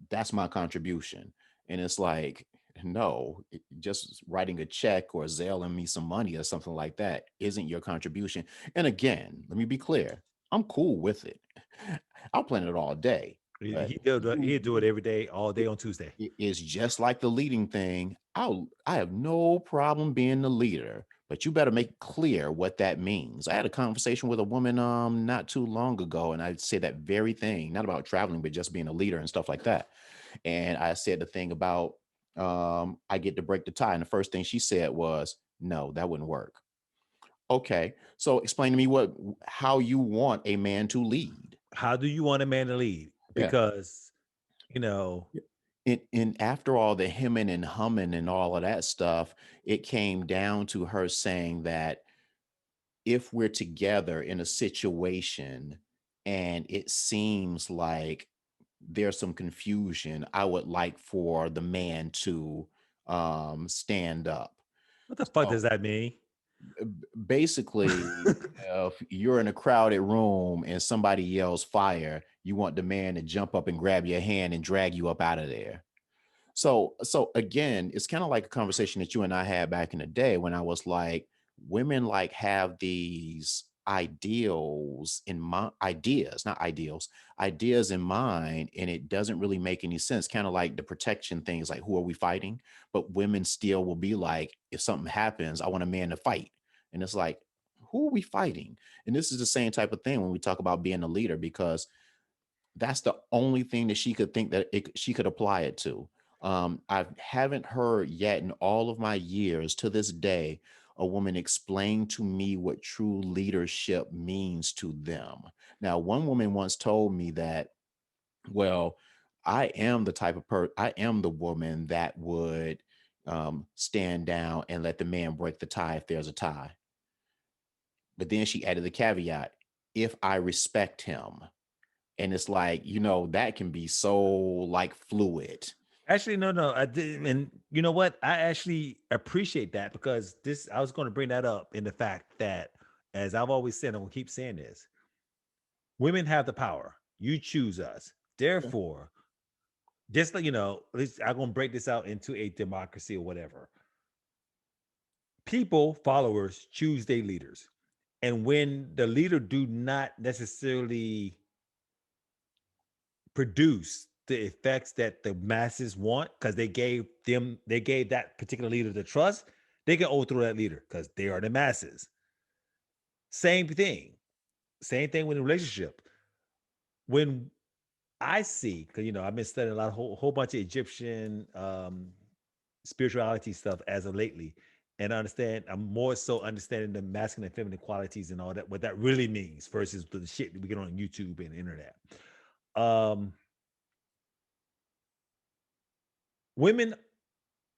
that's my contribution. And it's like, no, just writing a check or zailing me some money or something like that isn't your contribution. And again, let me be clear, I'm cool with it. I'll plan it all day, but He'll do it every day, all day on Tuesday. it is just like the leading thing. I have no problem being the leader, but you better make clear what that means. I had a conversation with a woman not too long ago, and I said that very thing, not about traveling, but just being a leader and stuff like that. And I said the thing about I get to break the tie. And the first thing she said was, no, that wouldn't work. Okay. So explain to me how you want a man to lead. How do you want a man to lead? Yeah. Because you know, And after all the hemming and humming and all of that stuff, it came down to her saying that if we're together in a situation and it seems like there's some confusion, I would like for the man to stand up. what the fuck So does that mean? basically, if you're in a crowded room and somebody yells fire, you want the man to jump up and grab your hand and drag you up out of there. So again, it's kind of like a conversation that you and I had back in the day when I was like, women like have these ideals in my ideas, not ideals, ideas in mind, and it doesn't really make any sense. Kind of like the protection things, like who are we fighting? But women still will be like, if something happens, I want a man to fight. And it's like, who are we fighting? And this is the same type of thing when we talk about being a leader, because that's the only thing that she could think that she could apply it to. I haven't heard yet in all of my years to this day a woman explain to me what true leadership means to them. Now, one woman once told me that, well, I am the woman that would stand down and let the man break the tie if there's a tie. But then she added the caveat, if I respect him. And it's like, that can be so like fluid. Actually, no, no, I didn't. And you know what? I actually appreciate that because this, I was going to bring that up in the fact that, as I've always said, and will keep saying this, women have the power. You choose us. Yeah. Therefore, just like, at least I'm going to break this out into a democracy or whatever. People, followers, choose their leaders. And when the leader do not necessarily produce the effects that the masses want because they gave that particular leader the trust, they can overthrow that leader because they are the masses. Same thing. Same thing with a relationship. When I see, because I've been studying a lot, whole bunch of Egyptian spirituality stuff as of lately, and I'm more so understanding the masculine and feminine qualities and all that, what that really means versus the shit that we get on YouTube and the internet. Um, women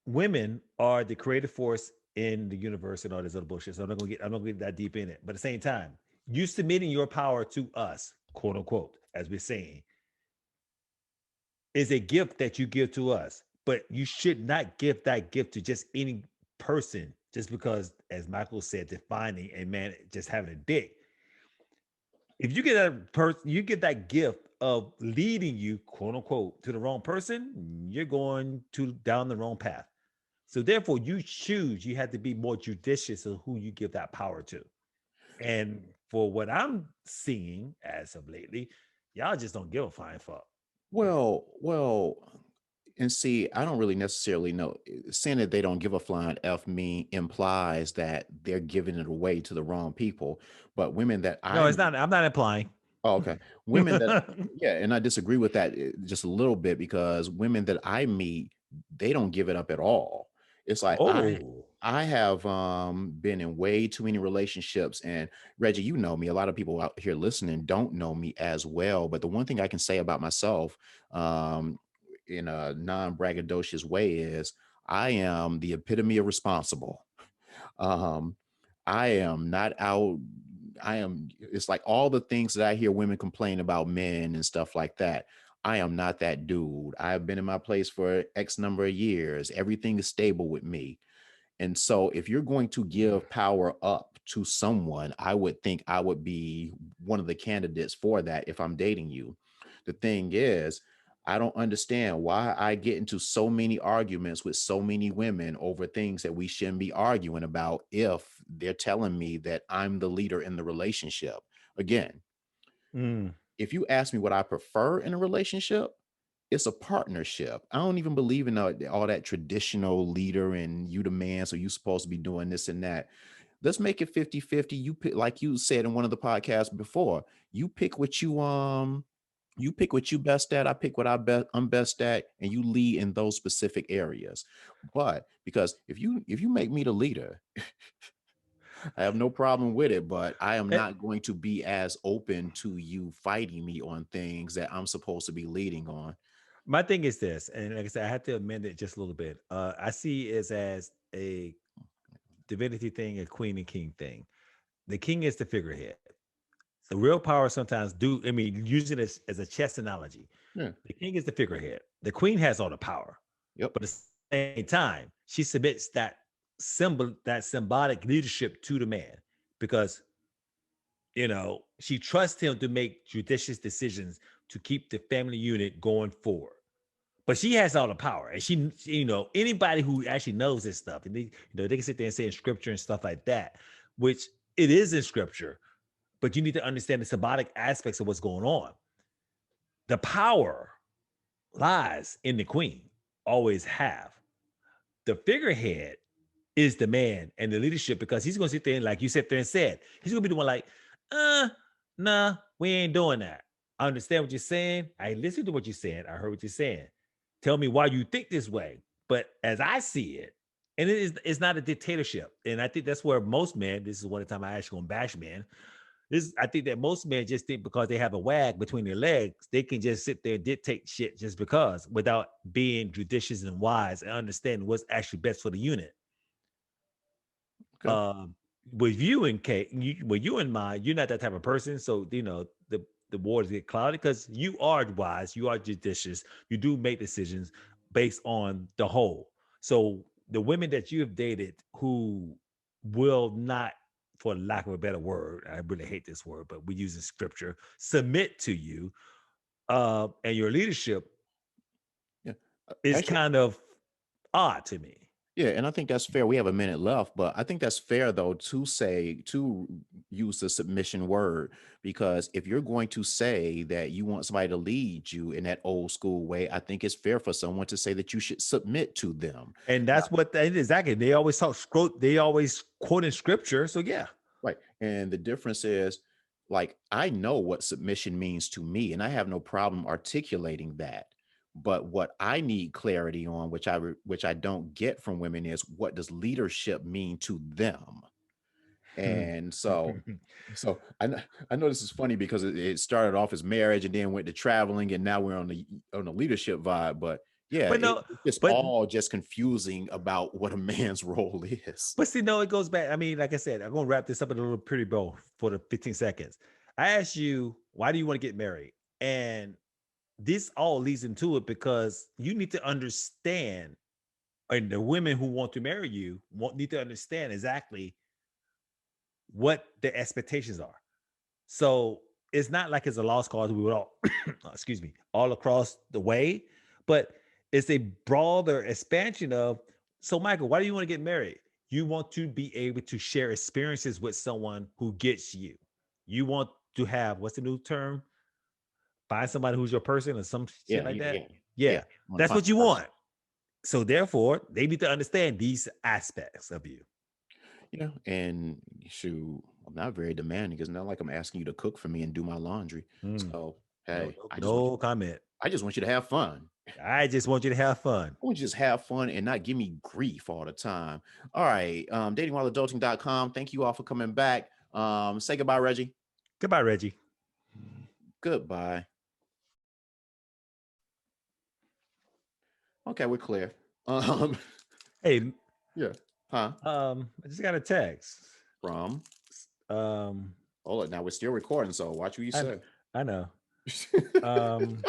women are the creative force in the universe and all this other bullshit. So I'm not gonna get that deep in it. But at the same time, you submitting your power to us, quote unquote, as we're saying, is a gift that you give to us. But you should not give that gift to just any person just because, as Michael said, defining a man just having a dick. If you get that person, you get that gift of leading you, quote unquote, to the wrong person, you're going to down the wrong path. So therefore, you choose. You have to be more judicious of who you give that power to. And for what I'm seeing as of lately, y'all just don't give a flying fuck. Well, and see, I don't really necessarily know. Saying that they don't give a flying F me implies that they're giving it away to the wrong people. But women that No, I it's not. I'm not implying. Oh, okay. Women that yeah, and I disagree with that just a little bit because women that I meet, they don't give it up at all. It's like Oh, I have been in way too many relationships, and Reggie, you know me. A lot of people out here listening don't know me as well, but the one thing I can say about myself um in a non-braggadocious way is I am the epitome of responsible. Um, I am not out. It's like all the things that I hear women complain about men and stuff like that. I am not that dude. I've been in my place for X number of years. Everything is stable with me. And so, if you're going to give power up to someone, I would think I would be one of the candidates for that if I'm dating you. The thing is, I don't understand why I get into so many arguments with so many women over things that we shouldn't be arguing about if they're telling me that I'm the leader in the relationship. Again, mm. if you ask me what I prefer in a relationship, it's a partnership. I don't even believe in all that traditional leader and you the man, so you supposed to be doing this and that. Let's make it 50-50. You pick, like you said in one of the podcasts before, you pick what you best at, I pick what I'm best at, and you lead in those specific areas. But because if you make me the leader, I have no problem with it, but I am Eh, not going to be as open to you fighting me on things that I'm supposed to be leading on. my thing is this, and like I said, I had to amend it just a little bit. I see it as a divinity thing, a queen and king thing. The king is the figurehead. The real power sometimes do. I mean, using this as a chess analogy, Yeah. the king is the figurehead. The queen has all the power, Yep. but at the same time, she submits that symbolic leadership to the man because she trusts him to make judicious decisions to keep the family unit going forward. But she has all the power, and anybody who actually knows this stuff, and they can sit there and say in scripture and stuff like that, which it is in scripture, but you need to understand the symbolic aspects of what's going on. The power lies in the queen, always have. The figurehead is the man and the leadership because he's going to sit there and, like you sit there and said, he's going to be the one like, nah, we ain't doing that. I understand what you're saying. I listened to what you're saying. I heard what you're saying. Tell me why you think this way. But as I see it, and it's not a dictatorship. And I think that's where most men, this is one of the time I actually gonna bash men, I think that most men just think because they have a wag between their legs, they can just sit there and dictate shit just because without being judicious and wise and understanding what's actually best for the unit. Okay. Um, with you and Kate, with you in mind, you're not that type of person. So the waters get clouded because you are wise, you are judicious, you do make decisions. based on the whole. So the women that you have dated who will not, for lack of a better word, I really hate this word, but we use in scripture, submit to you and your leadership Yeah. is Actually, kind of odd to me. yeah, and I think that's fair. We have a minute left, but I think that's fair though to use the submission word, because if you're going to say that you want somebody to lead you in that old school way, I think it's fair for someone to say that you should submit to them. And Now, that's what they exactly. They always talk they always quote in scripture. So yeah. right. And the difference is, like, I know what submission means to me, and I have no problem articulating that. But what I need clarity on, which I don't get from women, is what does leadership mean to them? And so I know this is funny because it started off as marriage and then went to traveling, and now we're on the leadership vibe. But yeah, but no, it's just but all just confusing about what a man's role is. But see, no, it goes back. I mean, like I said, I'm gonna wrap this up in a little pretty bow for the 15 seconds. I asked you, why do you want to get married? And this all leads into it because you need to understand, and the women who want to marry you need to understand exactly what the expectations are. So it's not like it's a lost cause. We would all, excuse me, all across the way, but it's a broader expansion of. So, Michael, why do you want to get married? You want to be able to share experiences with someone who gets you. You want to have what's the new term? Find somebody who's your person or some shit Yeah, like yeah, that. yeah, yeah. Yeah, I want to that's find what you a person. want. So, therefore, they need to understand these aspects of you. Yeah, and shoot, I'm not very demanding. It's not like I'm asking you to cook for me and do my laundry. Mm, So no, hey, no, no comment. I just want you to have fun. I just want you to have fun. I want you to just have fun and not give me grief all the time. All right. Datingwhileadulting.com. Thank you all for coming back. Say goodbye, Reggie. Goodbye, Reggie. Goodbye. Okay, we're clear. Um, Hey, yeah. Huh? I just got a text. From. Um, Oh, now we're still recording, so watch what you I say. I know. Um,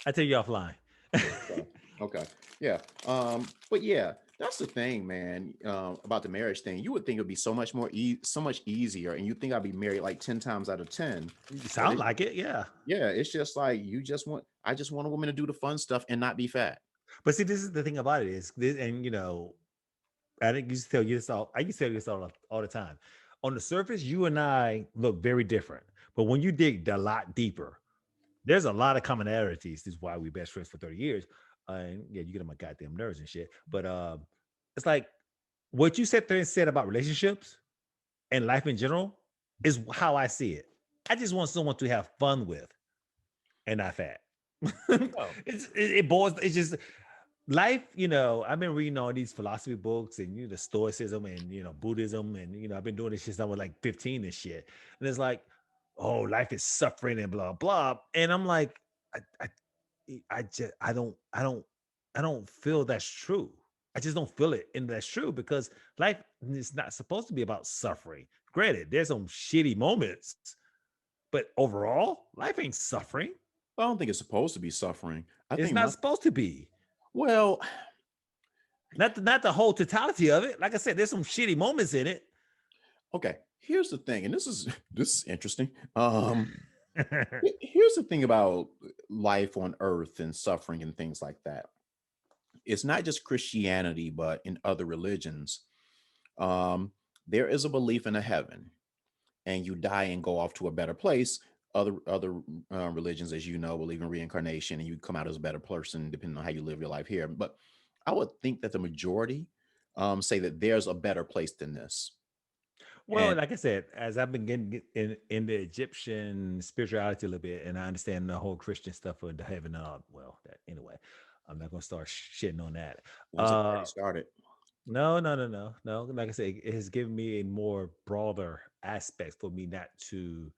I take you offline. Okay. Okay. Yeah. But yeah, that's the thing, man. About the marriage thing. You would think it'd be so much so much easier, and you think I'd be married like 10 times out of 10. You But sound like it, yeah. yeah, it's just like I just want a woman to do the fun stuff and not be fat. But see, this is the thing about it is this, and I think you used to tell you this all. I used to tell you this all the time. On the surface, you and I look very different, but when you dig a lot deeper, there's a lot of commonalities. This is why we best friends for 30 years. And yeah, you get on my goddamn nerves and shit. But it's like what you said there and said about relationships and life in general is how I see it. I just want someone to have fun with and not fat. Oh, It boils. It's just life. I've been reading all these philosophy books and the Stoicism and Buddhism and I've been doing this shit since I was like 15 and shit. And it's like, oh, life is suffering and blah blah. And I'm like, I don't feel that's true. I just don't feel it, and that's true because life is not supposed to be about suffering. Granted, there's some shitty moments, but overall, life ain't suffering. I don't think it's supposed to be suffering. I It's think not supposed to be. well, Not the whole totality of it. Like I said, there's some shitty moments in it. okay, here's the thing, and this is interesting. Here's the thing about life on earth and suffering and things like that. It's not just Christianity, but in other religions. Um, there is a belief in a heaven, and you die and go off to a better place. Other religions, as you know, believe in reincarnation, and you come out as a better person depending on how you live your life here. But I would think that the majority say that there's a better place than this. Well, And like I said, as I've been getting in the Egyptian spirituality a little bit, and I understand the whole Christian stuff of the heaven. Well, that anyway, I'm not gonna start shitting on that. once it already Uh, started, no, no, no, no, no. Like I said, it has given me a more broader aspect for me not to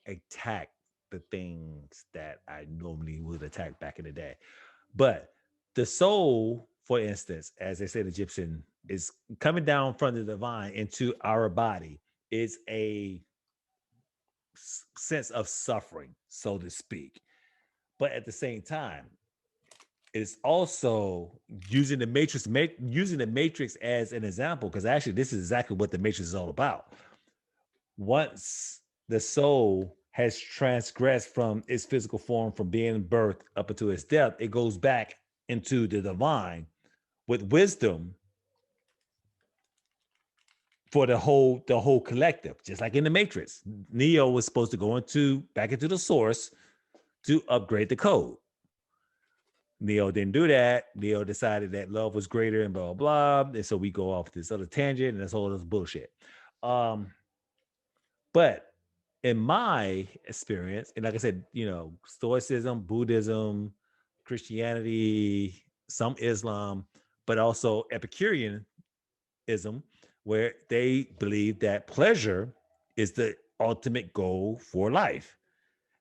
attack the things that I normally would attack back in the day. But the soul, for instance, as they said, Egyptian, is coming down from the divine into our body. Is a sense of suffering, so to speak. But at the same time, it's also using the matrix, using the matrix as an example, because actually this is exactly what the matrix is all about. Once the soul has transgressed from its physical form, from being birthed up into its death, it goes back into the divine with wisdom for the whole collective, just like in the matrix. Neo was supposed to go back into the source to upgrade the code. Neo didn't do that. Neo decided that love was greater and blah blah blah. And so we go off this other tangent, and that's all this bullshit. Um, but in my experience, and like I said, Stoicism, Buddhism, Christianity, some Islam, but also Epicureanism, where they believe that pleasure is the ultimate goal for life.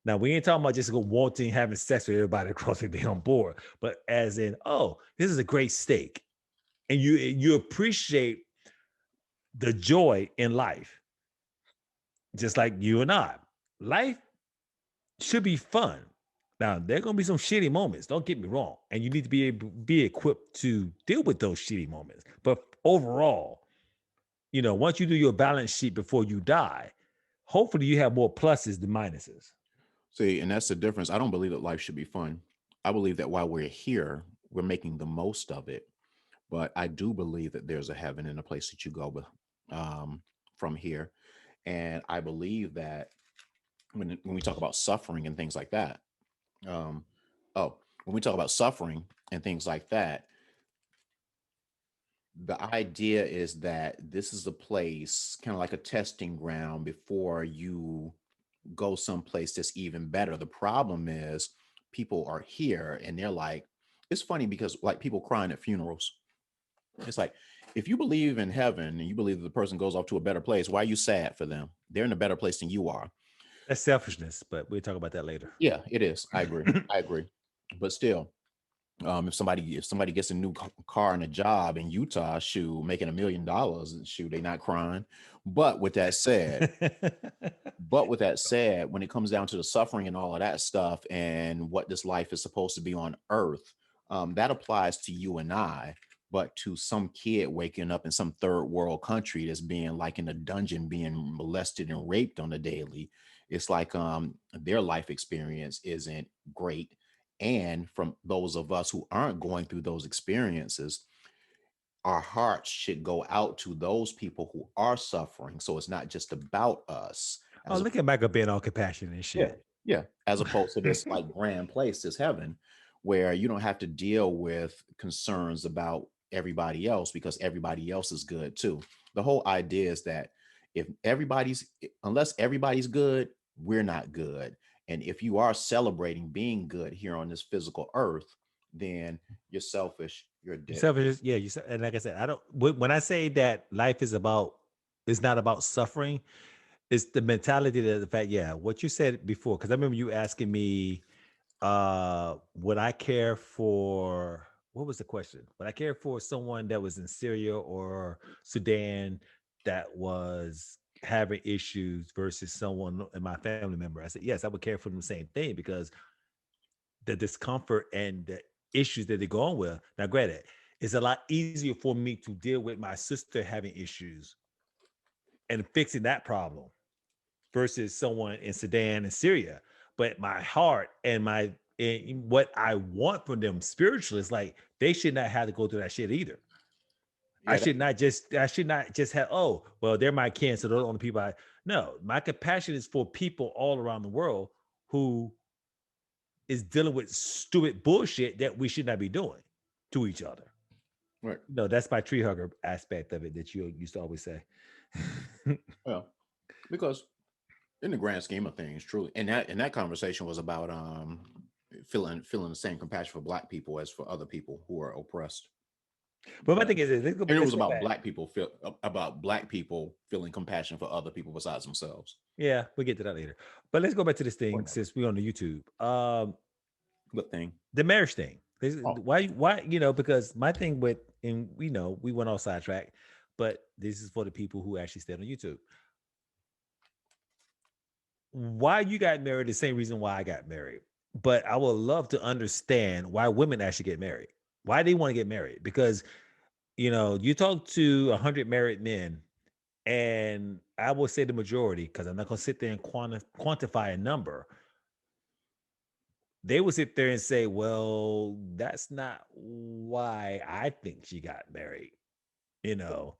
Now, we ain't talking about just wanting having sex with everybody across the damn board, but as in, oh, this is a great steak. And you appreciate the joy in life, just like you and I. Life should be fun. Now, there are going to be some shitty moments. Don't get me wrong. And you need to be equipped to deal with those shitty moments. But overall, once you do your balance sheet before you die, hopefully you have more pluses than minuses. See, and that's the difference. I don't believe that life should be fun. I believe that while we're here, we're making the most of it. But I do believe that there's a heaven and a place that you go from here. And I believe that when we talk about suffering and things like that, um, oh, when we talk about suffering and things like that, the idea is that this is a place, kind of like a testing ground before you go someplace that's even better. The problem is people are here and they're like, it's funny because like people crying at funerals. It's like, if you believe in heaven and you believe that the person goes off to a better place, why are you sad for them? They're in a better place than you are. That's selfishness, but we'll talk about that later. Yeah, it is. I agree. I agree. But still, if somebody gets a new car and a job in Utah, shoot, making $1 million, shoot, they not crying. But with that said, when it comes down to the suffering and all of that stuff and what this life is supposed to be on earth, that applies to you and I. But to some kid waking up in some third world country that's being like in a dungeon, being molested and raped on a daily, it's like their life experience isn't great. And from those of us who aren't going through those experiences, our hearts should go out to those people who are suffering. So it's not just about us. Oh, As a look at Michael being all compassionate and Yeah, shit. yeah. As opposed to this like grand place, this heaven, where you don't have to deal with concerns about everybody else because everybody else is good too. The whole idea is that unless everybody's good, we're not good. And if you are celebrating being good here on this physical earth, then you're selfish, you're You dead. selfish, yeah. And like I said, I don't. When I say that life is not about suffering, it's the mentality that the fact, yeah, what you said before. Because I remember you asking me, would I care for, what was the question? Would I care for someone that was in Syria or Sudan that was having issues versus someone in my family member? I said, yes, I would care for them the same thing because the discomfort and the issues that they go on with. Now, granted, it's a lot easier for me to deal with my sister having issues and fixing that problem versus someone in Sudan and Syria. But my heart and what I want from them spiritually is like they should not have to go through that shit either. I Yeah, should not just have, oh, well, they're my kin, so those are the only people I no. My compassion is for people all around the world who is dealing with stupid bullshit that we should not be doing to each other. right. No, that's my tree hugger aspect of it that you used to always say. Well, because in the grand scheme of things, truly, and that conversation was about feeling the same compassion for Black people as for other people who are oppressed. But my But thing is, and it let's was go back. about Black people feeling compassion for other people besides themselves. Yeah, we'll get to that later. But let's go back to this thing Whatever. since we're on the YouTube. Good thing. The marriage thing. Oh, Why, because my thing with, and we went off sidetrack, but this is for the people who actually stayed on YouTube. Why you got married, the same reason why I got married. but I would love to understand why women actually get married. Why they want to get married? Because you talk to 100 married men, and I will say the majority, because I'm not going to sit there and quantify a number. They would sit there and say, "Well, that's not why I think she got married." You know,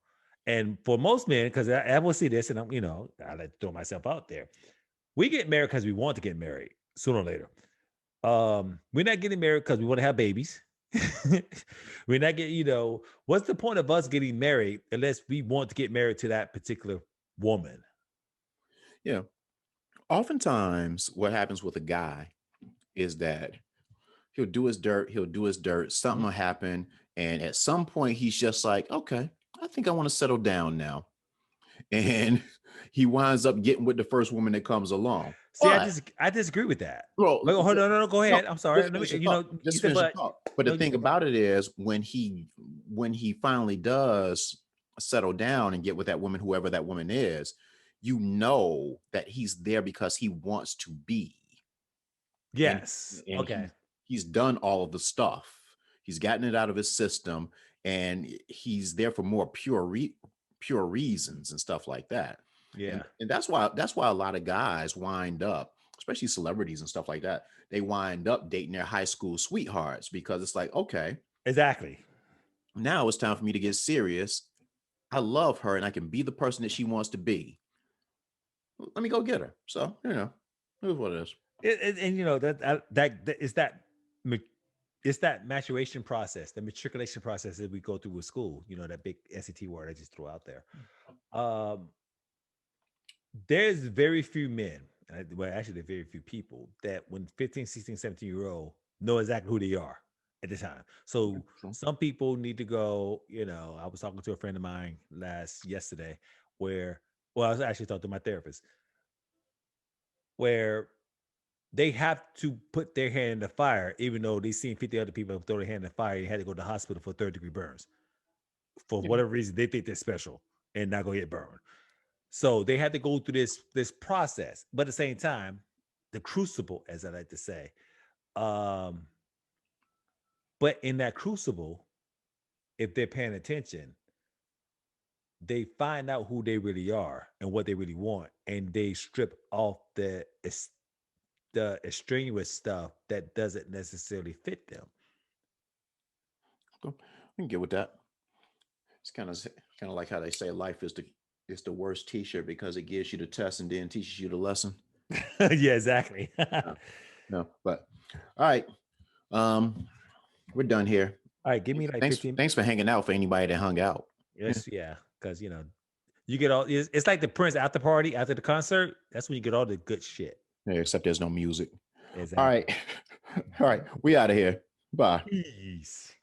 and for most men, because I will see this, and I like to throw myself out there. We get married because we want to get married sooner or later. We're not getting married because we want to have babies. We're not getting, what's the point of us getting married unless we want to get married to that particular woman? Yeah. Oftentimes, what happens with a guy is that he'll do his dirt, something Mhm. will happen, and at some point he's just like, okay, I think I want to settle down now. And he winds up getting with the first woman that comes along. See, But I disagree with that. well, Wait, hold on, no, go no, ahead. I'm sorry. just Let me, finish the thought. you Just said, finish the but thought. But the no, you thing said, but about it is when he finally does settle down and get with that woman, whoever that woman is, you know that he's there because he wants to be. And yes. and Okay. he's done all of the stuff. He's gotten it out of his system, and he's there for more pure reasons and stuff like that. And Yeah. and that's why a lot of guys wind up, especially celebrities and stuff like that, they wind up dating their high school sweethearts because it's like, okay, Exactly. now it's time for me to get serious. I love her and I can be the person that she wants to be. Let me go get her. So, here's what it is. And that is ma- it's that maturation process, the matriculation process that we go through with school. That big SAT word I just threw out there. Um, there's very few men, well, actually, there are very few people that when 15, 16, 17-year-old know exactly who they are at the time. Yeah, So so, some people need to go, I was talking to a friend of mine yesterday where, well, I was actually talking to my therapist, where they have to put their hand in the fire, even though they seen 50 other people throw their hand in the fire and had to go to the hospital for third-degree burns. For yeah. whatever reason, they think they're special and not gonna get burned. So they had to go through this process. But at the same time, the crucible, as I like to say. Um, but in that crucible, if they're paying attention, they find out who they really are and what they really want, and they strip off the extraneous stuff that doesn't necessarily fit them. So, I can get with that. It's kind of like how they say life is the worst teacher because it gives you the test and then teaches you the lesson. Yeah, exactly. No, no, but all right. Um, we're done here. All right, give me like Thanks, 15. thanks for hanging out for anybody that hung out. Yeah, Yes, yeah, because you get all. It's like the Prince after party after the concert. That's when you get all the good shit. yeah, except there's no music. All right, Exactly. all right, we out of here. Bye. Peace.